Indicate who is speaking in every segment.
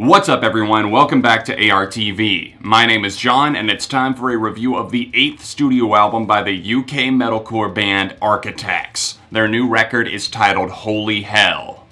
Speaker 1: What's up everyone, welcome back to ARTV. My name is John and it's time for a review of the 8th studio album by the UK metalcore band Architects. Their new record is titled Holy Hell.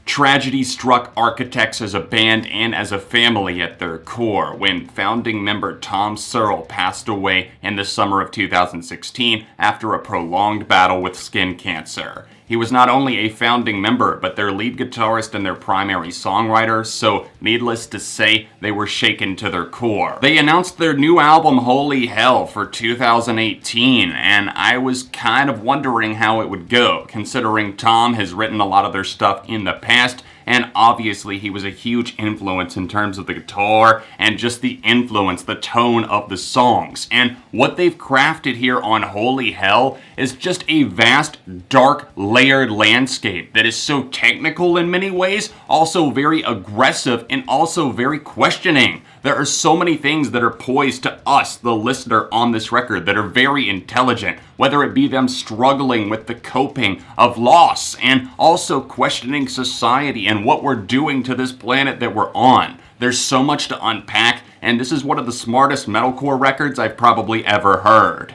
Speaker 1: Tragedy struck Architects as a band and as a family at their core when founding member Tom Searle passed away in the summer of 2016 after a prolonged battle with skin cancer. He was not only a founding member, but their lead guitarist and their primary songwriter, so needless to say, they were shaken to their core. They announced their new album, Holy Hell, for 2018, and I was kind of wondering how it would go, considering Tom has written a lot of their stuff in the past, and obviously he was a huge influence in terms of the guitar and just the influence, the tone of the songs. And what they've crafted here on Holy Hell is just a vast, dark, layered landscape that is so technical in many ways, also very aggressive and also very questioning. There are so many things that are poised to us, the listener, on this record that are very intelligent, whether it be them struggling with the coping of loss and also questioning society and what we're doing to this planet that we're on. There's so much to unpack, and this is one of the smartest metalcore records I've probably ever heard.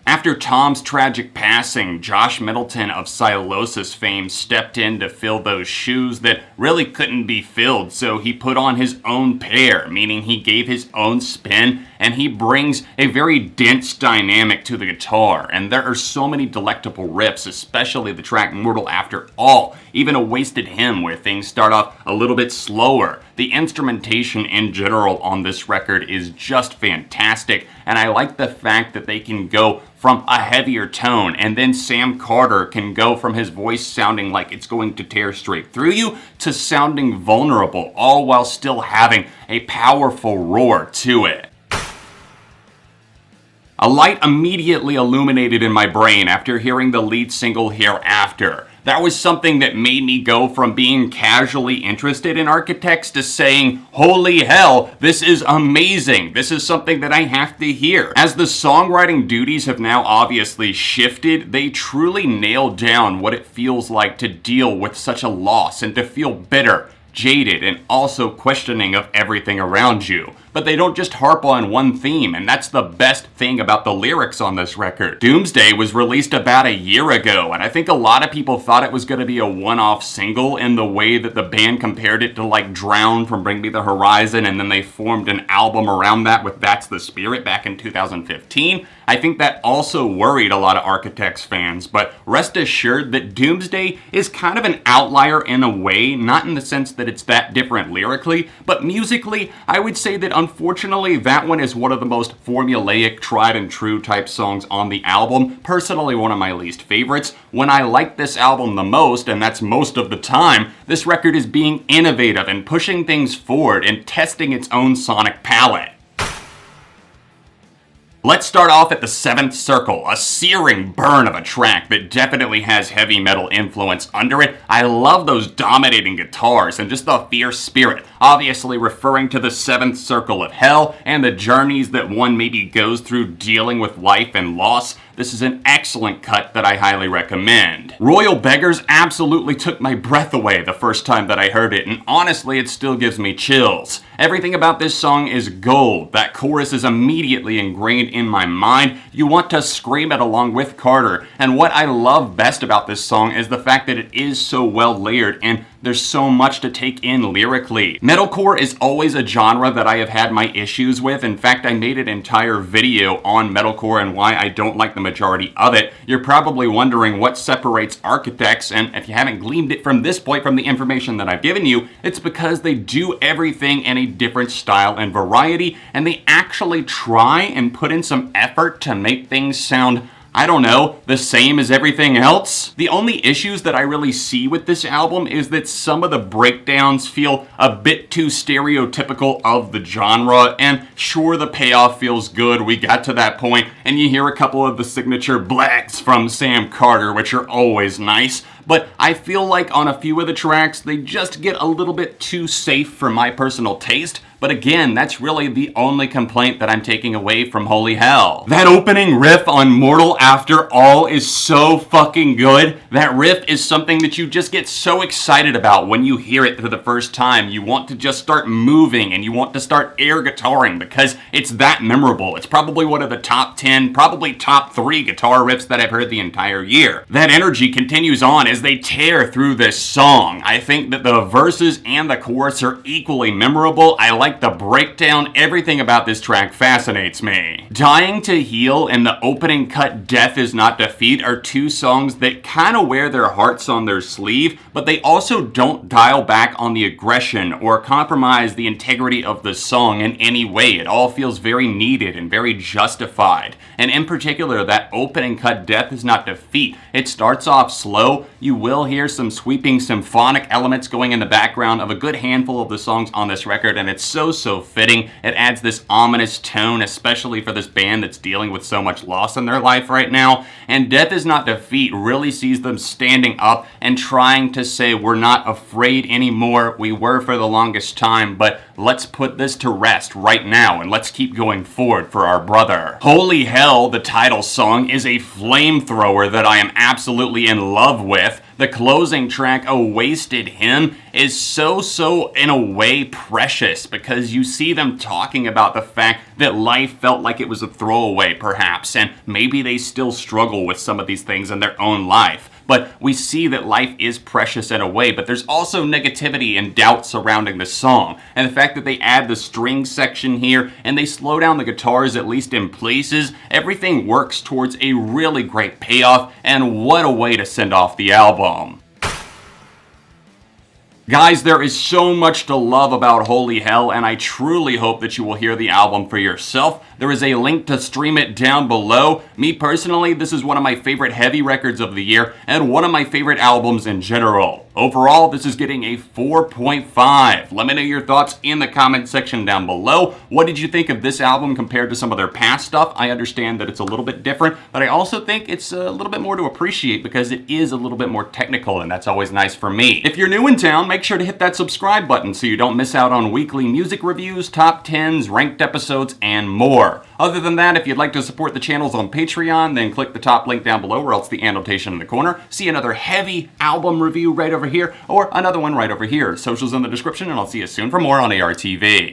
Speaker 1: After Tom's tragic passing, Josh Middleton of Silosis fame stepped in to fill those shoes that really couldn't be filled, so he put on his own pair, meaning he gave his own spin, and he brings a very dense dynamic to the guitar, and there are so many delectable riffs, especially the track Mortal After All, even a Wasted Hymn where things start off a little bit slower. The instrumentation in general on this record is just fantastic, and I like the fact that they can go from a heavier tone, and then Sam Carter can go from his voice sounding like it's going to tear straight through you to sounding vulnerable, all while still having a powerful roar to it. A light immediately illuminated in my brain after hearing the lead single Hereafter. That was something that made me go from being casually interested in Architects to saying, holy hell, this is amazing. This is something that I have to hear. As the songwriting duties have now obviously shifted, they truly nailed down what it feels like to deal with such a loss and to feel bitter, jaded, and also questioning of everything around you. But they don't just harp on one theme, and that's the best thing about the lyrics on this record. Doomsday was released about a year ago, and I think a lot of people thought it was going to be a one-off single in the way that the band compared it to like Drown from Bring Me the Horizon, and then they formed an album around that with That's the Spirit back in 2015. I think that also worried a lot of Architects fans, but rest assured that Doomsday is kind of an outlier in a way, not in the sense that it's that different lyrically, but musically, I would say that unfortunately, that one is one of the most formulaic, tried and true type songs on the album. Personally, one of my least favorites. When I like this album the most, and that's most of the time, this record is being innovative and pushing things forward and testing its own sonic palette. Let's start off at the 7th Circle, a searing burn of a track that definitely has heavy metal influence under it. I love those dominating guitars and just the fierce spirit, obviously referring to the 7th Circle of Hell and the journeys that one maybe goes through dealing with life and loss. This is an excellent cut that I highly recommend. Royal Beggars absolutely took my breath away the first time that I heard it, and honestly it still gives me chills. Everything about this song is gold. That chorus is immediately ingrained in my mind. You want to scream it along with Carter, and what I love best about this song is the fact that it is so well layered and there's so much to take in lyrically. Metalcore is always a genre that I have had my issues with. In fact, I made an entire video on metalcore and why I don't like the majority of it. You're probably wondering what separates Architects, and if you haven't gleaned it from this point from the information that I've given you, it's because they do everything in a different style and variety, and they actually try and put in some effort to make things sound, I don't know, the same as everything else? The only issues that I really see with this album is that some of the breakdowns feel a bit too stereotypical of the genre, and sure, the payoff feels good, we got to that point, and you hear a couple of the signature blacks from Sam Carter, which are always nice, but I feel like on a few of the tracks, they just get a little bit too safe for my personal taste. But again, that's really the only complaint that I'm taking away from Holy Hell. That opening riff on Mortal After All is so fucking good. That riff is something that you just get so excited about when you hear it for the first time. You want to just start moving and you want to start air guitaring because it's that memorable. It's probably one of the top 10, probably top 3 guitar riffs that I've heard the entire year. That energy continues on as they tear through this song. I think that the verses and the chorus are equally memorable. I like the breakdown. Everything about this track fascinates me. Dying to Heal and the opening cut Death Is Not Defeat are 2 songs that kind of wear their hearts on their sleeve, but they also don't dial back on the aggression or compromise the integrity of the song in any way. It all feels very needed and very justified. And in particular, that opening cut Death Is Not Defeat. It starts off slow. You will hear some sweeping symphonic elements going in the background of a good handful of the songs on this record, and it's so fitting. It adds this ominous tone, especially for this band that's dealing with so much loss in their life right now. And Death Is Not Defeat really sees them standing up and trying to say, we're not afraid anymore. We were for the longest time, but let's put this to rest right now and let's keep going forward for our brother. Holy Hell, the title song, is a flamethrower that I am absolutely in love with. The closing track, A Wasted Hymn, is so in a way precious because you see them talking about the fact that life felt like it was a throwaway perhaps, and maybe they still struggle with some of these things in their own life. But we see that life is precious in a way, but there's also negativity and doubt surrounding the song. And the fact that they add the string section here and they slow down the guitars, at least in places, everything works towards a really great payoff, and what a way to send off the album. Guys, there is so much to love about Holy Hell, and I truly hope that you will hear the album for yourself. There is a link to stream it down below. Me personally, this is one of my favorite heavy records of the year, and one of my favorite albums in general. Overall, this is getting a 4.5. Let me know your thoughts in the comment section down below. What did you think of this album compared to some of their past stuff? I understand that it's a little bit different, but I also think it's a little bit more to appreciate because it is a little bit more technical, and that's always nice for me. If you're new in town, make sure to hit that subscribe button so you don't miss out on weekly music reviews, top 10s, ranked episodes, and more. Other than that, if you'd like to support the channels on Patreon, then click the top link down below or else the annotation in the corner. See another heavy album review right over here, or another one right over here. Socials in the description, and I'll see you soon for more on ARTV.